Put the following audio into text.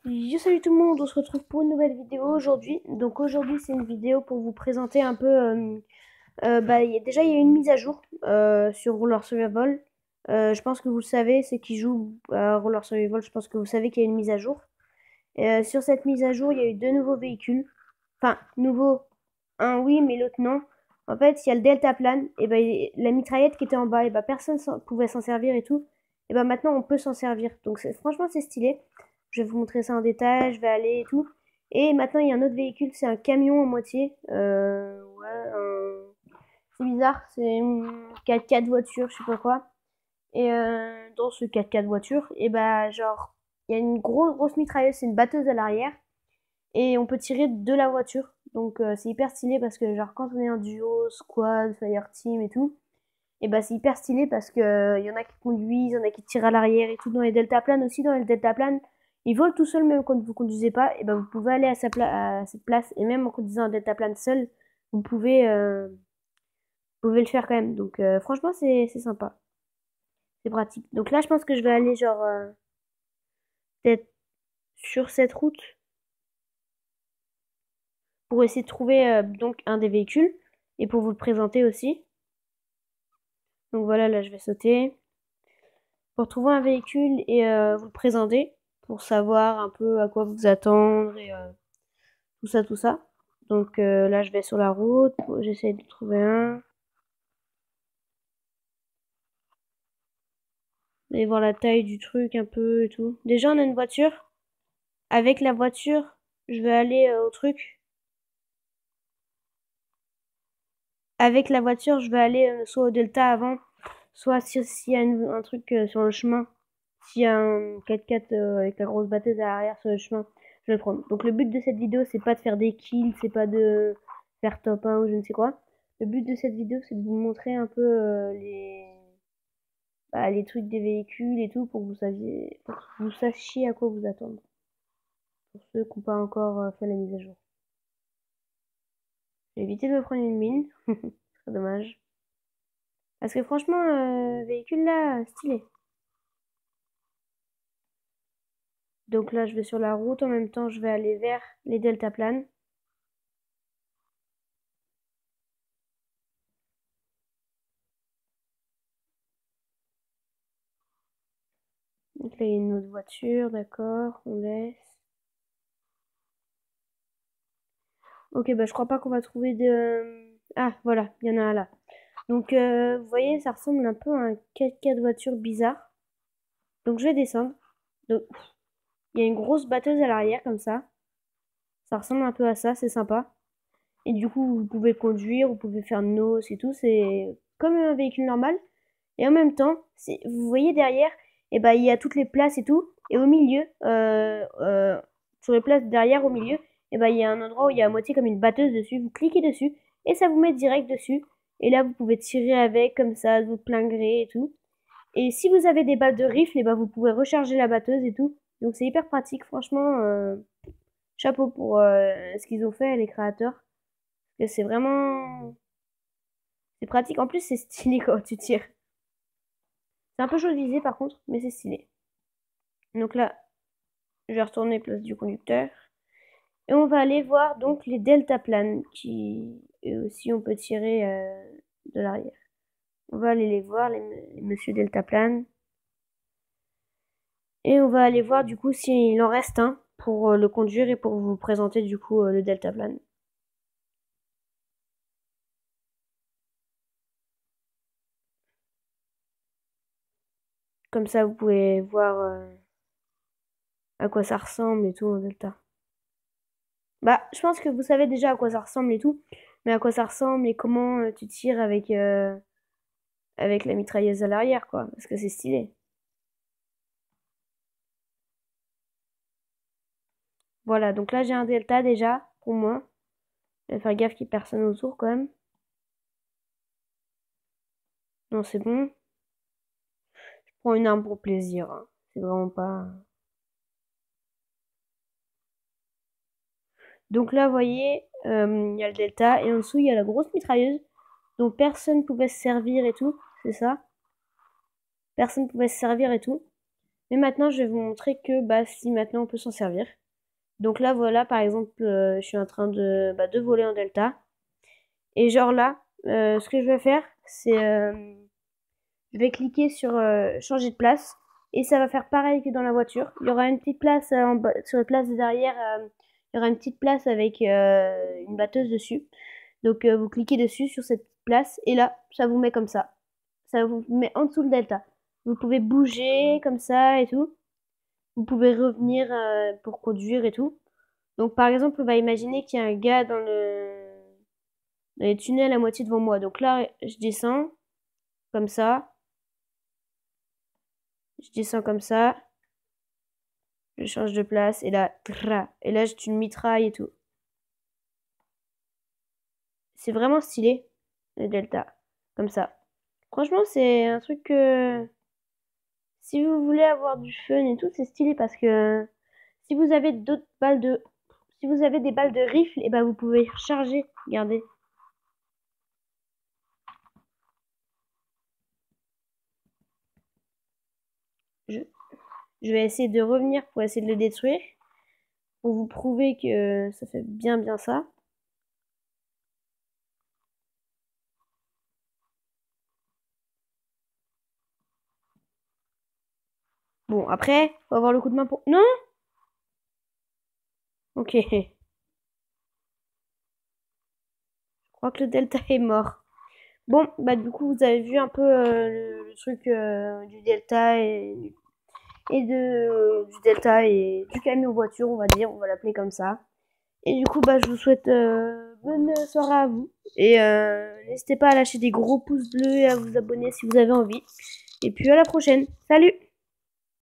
Yo, salut tout le monde, on se retrouve pour une nouvelle vidéo aujourd'hui. Donc aujourd'hui c'est une vidéo pour vous présenter un peu. Déjà il y a une mise à jour sur Roller Survival. Je pense que vous le savez, c'est qui joue à Roller Survival, je pense que vous savez qu'il y a une mise à jour. Sur cette mise à jour, il y a eu deux nouveaux véhicules. Enfin, nouveau, un oui, mais l'autre non. En fait, il y a le deltaplane, et ben la mitraillette qui était en bas, et ben personne pouvait s'en servir et tout. Et ben maintenant on peut s'en servir. Donc franchement c'est stylé. Je vais vous montrer ça en détail, je vais aller et tout. Et maintenant il y a un autre véhicule, c'est un camion en moitié. C'est bizarre, c'est une 4x4 voiture, je sais pas quoi. Et dans ce 4x4 voiture, et bah genre, il y a une grosse mitrailleuse, c'est une batteuse à l'arrière. Et on peut tirer de la voiture. Donc c'est hyper stylé parce que genre quand on est en duo, squad, fireteam et tout, et bah c'est hyper stylé parce que y en a qui conduisent, y en a qui tirent à l'arrière et tout. Dans les deltaplanes aussi, dans les deltaplanes, ils volent tout seuls même quand vous conduisez pas. Et bah vous pouvez aller à cette place et même en conduisant un deltaplane seul, vous pouvez le faire quand même. Donc franchement c'est sympa, c'est pratique. Donc là je pense que je vais aller genre peut-être sur cette route pour essayer de trouver donc un des véhicules et pour vous le présenter aussi. Donc voilà, là je vais sauter pour trouver un véhicule et vous le présenter pour savoir un peu à quoi vous attendre et tout ça, tout ça. Donc là je vais sur la route, j'essaie de trouver un. Et voir la taille du truc un peu et tout. Déjà on a une voiture. Avec la voiture, je vais aller au truc. Avec la voiture, je vais aller soit au Delta avant, soit s'il y a un truc sur le chemin. S'il y a un 4x4 avec la grosse batteuse à l'arrière sur le chemin, je vais le prendre. Donc le but de cette vidéo, c'est pas de faire des kills, c'est pas de faire top 1 ou je ne sais quoi. Le but de cette vidéo, c'est de vous montrer un peu les trucs des véhicules et tout pour que pour que vous sachiez à quoi vous attendre. Pour ceux qui n'ont pas encore fait la mise à jour. J'ai évité de me prendre une mine. Très dommage. Parce que franchement, véhicule là, stylé. Donc là, je vais sur la route. En même temps, je vais aller vers les deltaplanes. Donc là, il y a une autre voiture, d'accord, on laisse. Ok, bah je crois pas qu'on va trouver de... Ah, voilà, il y en a un là. Donc, vous voyez, ça ressemble un peu à un 4x4 voiture bizarre. Donc, je vais descendre. Donc, il y a une grosse batteuse à l'arrière, comme ça. Ça ressemble un peu à ça, c'est sympa. Et du coup, vous pouvez conduire, vous pouvez faire noce et tout. C'est comme un véhicule normal. Et en même temps, vous voyez derrière, et ben, il y a toutes les places et tout. Et au milieu, sur les places derrière, au milieu, et ben, il y a un endroit où il y a à moitié comme une batteuse dessus. Vous cliquez dessus et ça vous met direct dessus. Et là, vous pouvez tirer avec comme ça, de votre plein gré et tout. Et si vous avez des balles de rifle, et ben, vous pouvez recharger la batteuse et tout. Donc c'est hyper pratique, franchement. Chapeau pour ce qu'ils ont fait, les créateurs. Parce que c'est vraiment... C'est pratique. En plus, c'est stylé quand tu tires. C'est un peu chaud de viser par contre, mais c'est stylé. Donc là, je vais retourner place du conducteur. Et on va aller voir donc les deltaplanes qui eux aussi on peut tirer de l'arrière. On va aller les voir, les monsieur deltaplane. Et on va aller voir du coup s'il en reste un pour le conduire et pour vous présenter du coup le deltaplane. Comme ça vous pouvez voir à quoi ça ressemble et tout en delta. Bah, je pense que vous savez déjà à quoi ça ressemble et tout, mais à quoi ça ressemble et comment tu tires avec la mitrailleuse à l'arrière, quoi, parce que c'est stylé. Voilà, donc là j'ai un delta déjà, pour moi. Je vais faire gaffe qu'il n'y ait personne autour quand même. Non, c'est bon. Je prends une arme pour plaisir, hein. C'est vraiment pas... Donc là, vous voyez, il y a le delta, et en dessous, il y a la grosse mitrailleuse, dont personne pouvait se servir et tout, c'est ça. Personne pouvait se servir et tout. Mais maintenant, je vais vous montrer que bah, si maintenant on peut s'en servir. Donc là, voilà, par exemple, je suis en train de voler en delta. Et genre là, ce que je vais faire, c'est je vais cliquer sur changer de place. Et ça va faire pareil que dans la voiture. Il y aura une petite place en bas, sur la place de derrière. Il y aura une petite place avec une batteuse dessus. Donc vous cliquez dessus sur cette place. Et là, ça vous met comme ça. Ça vous met en dessous le delta. Vous pouvez bouger comme ça et tout. Vous pouvez revenir pour conduire et tout. Donc par exemple, on va imaginer qu'il y a un gars dans les tunnels à moitié devant moi. Donc là, je descends comme ça. Je descends comme ça. Je change de place. Et là, et là, je une mitraille et tout. C'est vraiment stylé, le delta. Comme ça. Franchement, c'est un truc que... Si vous voulez avoir du fun et tout, c'est stylé parce que si vous avez d'autres balles de... Si vous avez des balles de rifle, et ben vous pouvez recharger. Regardez. Je, je vais essayer de revenir pour essayer de le détruire. Pour vous prouver que ça fait bien ça. Bon, après, faut avoir le coup de main pour... Non? Ok. Je crois que le delta est mort. Bon, bah du coup, vous avez vu un peu le truc du delta du delta et du camion voiture, on va dire, on va l'appeler comme ça. Et du coup, bah je vous souhaite bonne soirée à vous. Et n'hésitez pas à lâcher des gros pouces bleus et à vous abonner si vous avez envie. Et puis à la prochaine. Salut!